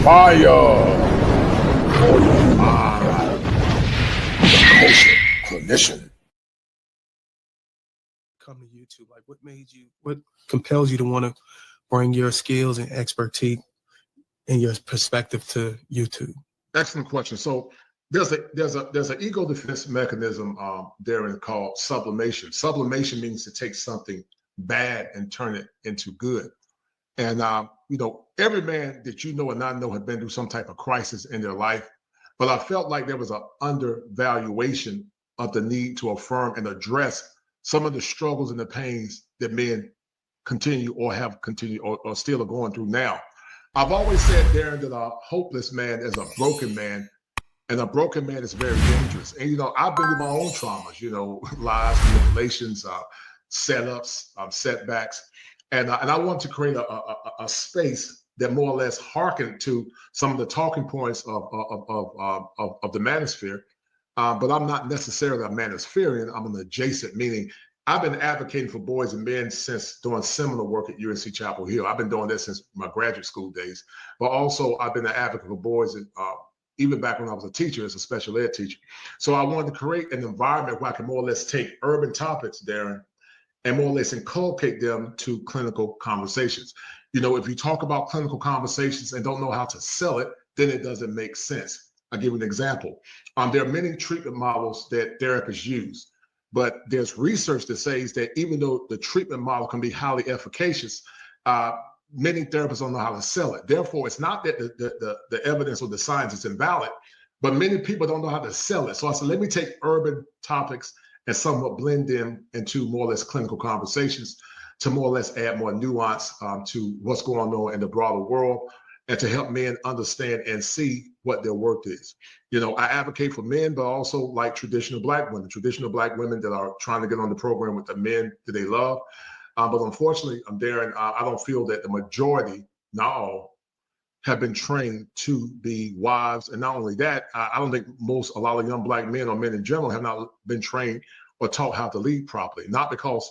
Fire for your mind. The Kosher Clinician. Come to YouTube? Like, what compels you to want to bring your skills and expertise and your perspective to YouTube? Excellent question. So there's an ego defense mechanism therein called sublimation. Sublimation means to take something bad and turn it into good. And every man that you know and not know have been through some type of crisis in their life. But I felt like there was an undervaluation of the need to affirm and address some of the struggles and the pains that men continue or have continued or still are going through now. I've always said, Darren, that a hopeless man is a broken man, and a broken man is very dangerous. And, I've been through my own traumas, lies, manipulations, setups, setbacks. And I want to create a space that more or less hearkened to some of the talking points of the manosphere. But I'm not necessarily a manospherian. I'm an adjacent, meaning I've been advocating for boys and men since doing seminal work at UNC Chapel Hill. I've been doing this since my graduate school days. But also I've been an advocate for boys even back when I was a teacher, as a special ed teacher. So I wanted to create an environment where I can more or less take urban topics, Darren, and more or less inculcate them to clinical conversations. If you talk about clinical conversations and don't know how to sell it, then it doesn't make sense. I'll give you an example. There are many treatment models that therapists use, but there's research that says that even though the treatment model can be highly efficacious, many therapists don't know how to sell it. Therefore, it's not that the evidence or the science is invalid, but many people don't know how to sell it. So I said, let me take urban topics and somewhat blend them into more or less clinical conversations to more or less add more nuance to what's going on in the broader world and to help men understand and see what their worth is. I advocate for men, but also like traditional Black women that are trying to get on the program with the men that they love. But unfortunately, Darren, I don't feel that the majority, not all, have been trained to be wives. And not only that, I don't think a lot of young Black men or men in general have not been trained or taught how to lead properly. Not because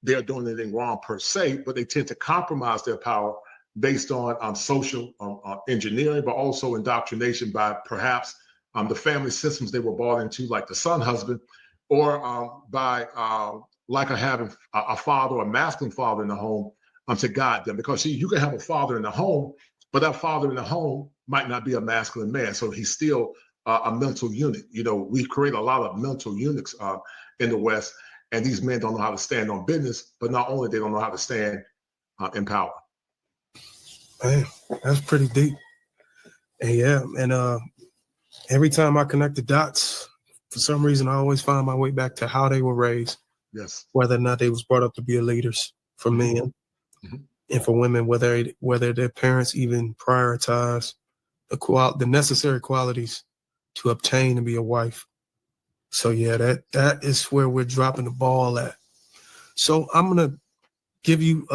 they're doing anything wrong per se, but they tend to compromise their power based on social engineering, but also indoctrination by perhaps the family systems they were brought into, like the son husband, or by lack of having a father, a masculine father in the home to guide them. Because you can have a father in the home, but that father in the home might not be a masculine man. So he's still a mental unit. We create a lot of mental eunuchs in the West, and these men don't know how to stand on business, but not only they don't know how to stand in power. Man, that's pretty deep. And every time I connect the dots, for some reason, I always find my way back to how they were raised. Yes. Whether or not they was brought up to be leaders for men and for women, whether their parents even prioritize the necessary qualities to obtain and be a wife. So yeah, that is where we're dropping the ball at. So I'm gonna give you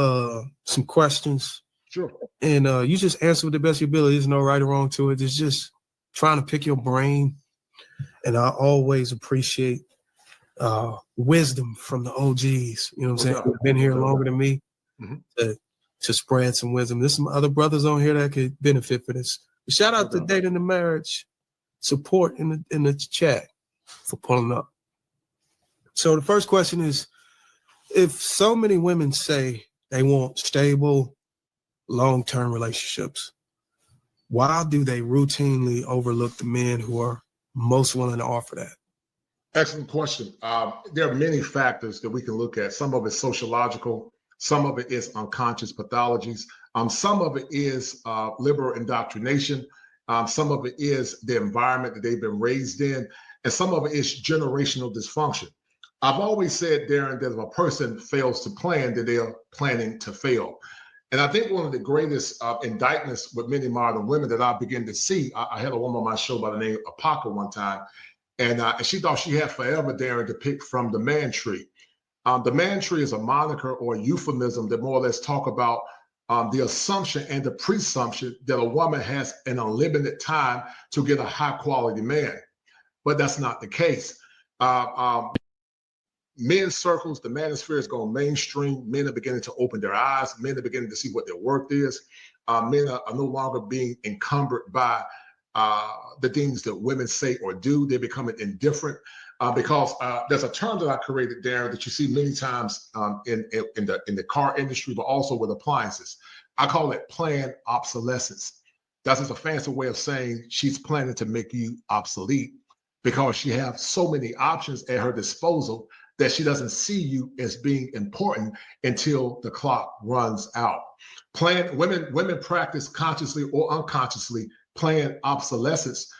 some questions. Sure. And you just answer with the best of your ability. There's no right or wrong to it. It's just trying to pick your brain. And I always appreciate wisdom from the OGs. You know what I'm saying? Who've been here longer than me to spread some wisdom. There's some other brothers on here that could benefit for this. Shout out to Dating and Marriage support in the chat for pulling up. So the first question is, if so many women say they want stable, long-term relationships, why do they routinely overlook the men who are most willing to offer that? Excellent question. There are many factors that we can look at. Some of it's sociological. Some of it is unconscious pathologies. Some of it is liberal indoctrination. Some of it is the environment that they've been raised in. And some of it is generational dysfunction. I've always said, Darren, that if a person fails to plan, that they are planning to fail. And I think one of the greatest indictments with many modern women that I begin to see, I had a woman on my show by the name of Apaka one time, and she thought she had forever, Darren, to pick from the man tree. The man tree is a moniker or a euphemism that more or less talk about the assumption and the presumption that a woman has an unlimited time to get a high quality man. But that's not the case. Men's circles, the manosphere is going mainstream. Men are beginning to open their eyes. Men are beginning to see what their worth is. Men are no longer being encumbered by the things that women say or do. They're becoming indifferent because there's a term that I created, Darren, that you see many times in the car industry, but also with appliances. I call it planned obsolescence. That's just a fancy way of saying she's planning to make you obsolete because she has so many options at her disposal that she doesn't see you as being important until the clock runs out. Women practice consciously or unconsciously planned obsolescence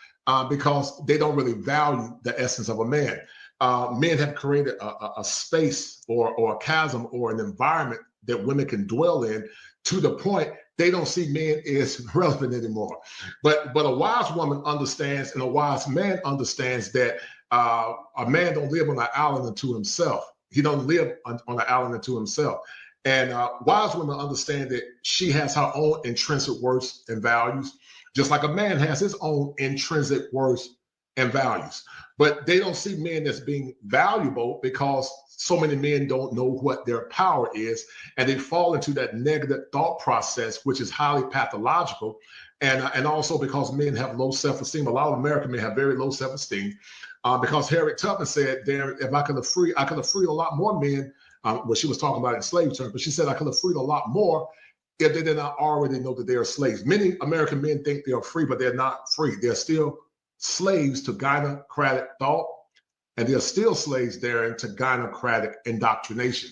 because they don't really value the essence of a man. Men have created a space or a chasm or an environment that women can dwell in to the point they don't see men as relevant anymore. But a wise woman understands, and a wise man understands that a man don't live on an island unto himself. He don't live on an island unto himself. And wise women understand that she has her own intrinsic worth and values, just like a man has his own intrinsic worth and values. But they don't see men as being valuable because so many men don't know what their power is, and they fall into that negative thought process, which is highly pathological. And also because men have low self-esteem. A lot of American men have very low self-esteem because Harriet Tubman said, "Darren, if I could have freed a lot more men." Well, she was talking about it in slave terms, but she said I could have freed a lot more if they did not already know that they are slaves. Many American men think they are free, but they're not free. They're still slaves to gynocratic thought, and they're still slaves there to gynocratic indoctrination.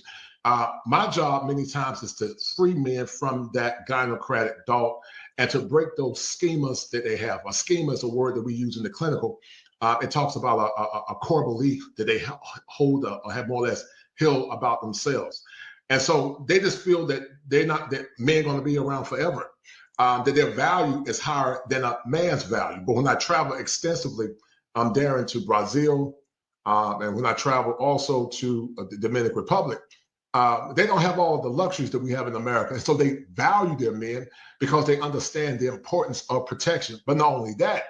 My job many times is to free men from that gynocratic thought and to break those schemas that they have. A schema is a word that we use in the clinical. It talks about a core belief that they hold or have more or less held about themselves. And so they just feel that that men are going to be around forever, that their value is higher than a man's value. But when I travel extensively, I'm there into Brazil, and when I travel also to the Dominican Republic, they don't have all the luxuries that we have in America. And so they value their men because they understand the importance of protection. But not only that,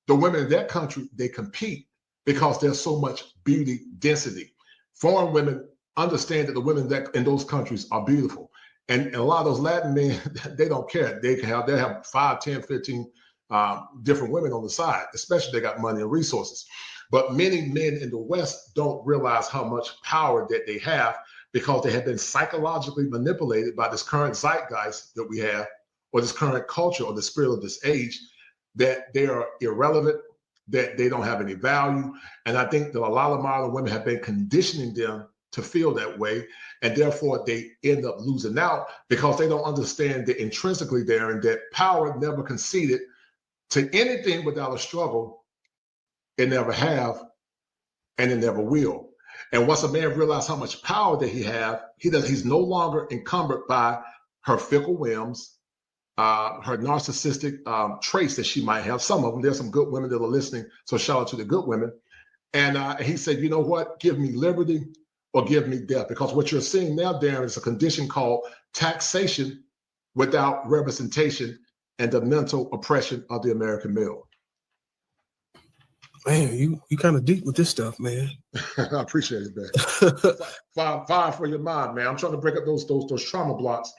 the women in that country, they compete because there's so much beauty density. Foreign women understand that the women in those countries are beautiful. And a lot of those Latin men, they don't care. They have 5, 10, 15 different women on the side, especially if they got money and resources. But many men in the West don't realize how much power that they have because they have been psychologically manipulated by this current zeitgeist that we have, or this current culture or the spirit of this age, that they are irrelevant, that they don't have any value. And I think that a lot of modern women have been conditioning them to feel that way, and therefore they end up losing out because they don't understand that intrinsically, Darren, that power never conceded to anything without a struggle. It never have, and it never will. And once a man realizes how much power that he's no longer encumbered by her fickle whims, her narcissistic traits that she might have. Some of them, there's some good women that are listening, so shout out to the good women. And he said, you know what, give me liberty or give me death. Because what you're seeing now, Darren, is a condition called taxation without representation and the mental oppression of the American male. Man, you kind of deep with this stuff, man. I appreciate it, man. Fire for your mind, man. I'm trying to break up those trauma blocks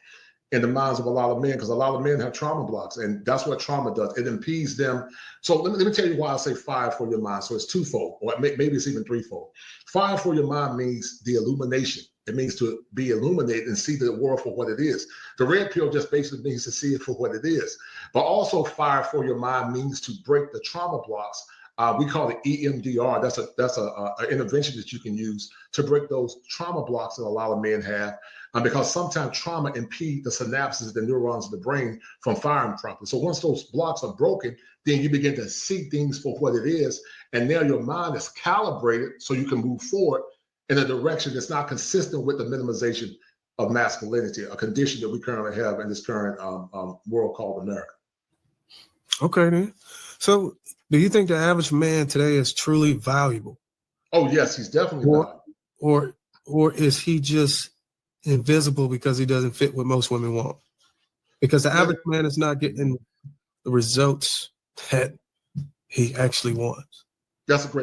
in the minds of a lot of men, because a lot of men have trauma blocks, and that's what trauma does. It impedes them. So let me tell you why I say fire for your mind. So it's twofold, or maybe it's even threefold. Fire for your mind means the illumination. It means to be illuminated and see the world for what it is. The red pill just basically means to see it for what it is. But also fire for your mind means to break the trauma blocks. We call it EMDR. That's a intervention that you can use to break those trauma blocks that a lot of men have, because sometimes trauma impedes the synapses, the neurons of the brain from firing properly. So once those blocks are broken, then you begin to see things for what it is, and now your mind is calibrated so you can move forward in a direction that's not consistent with the minimization of masculinity, a condition that we currently have in this current world called America. Okay, then. So do you think the average man today is truly valuable? Oh, yes, he's definitely valuable. Or is he just invisible because he doesn't fit what most women want? Because the average man is not getting the results that he actually wants. That's a great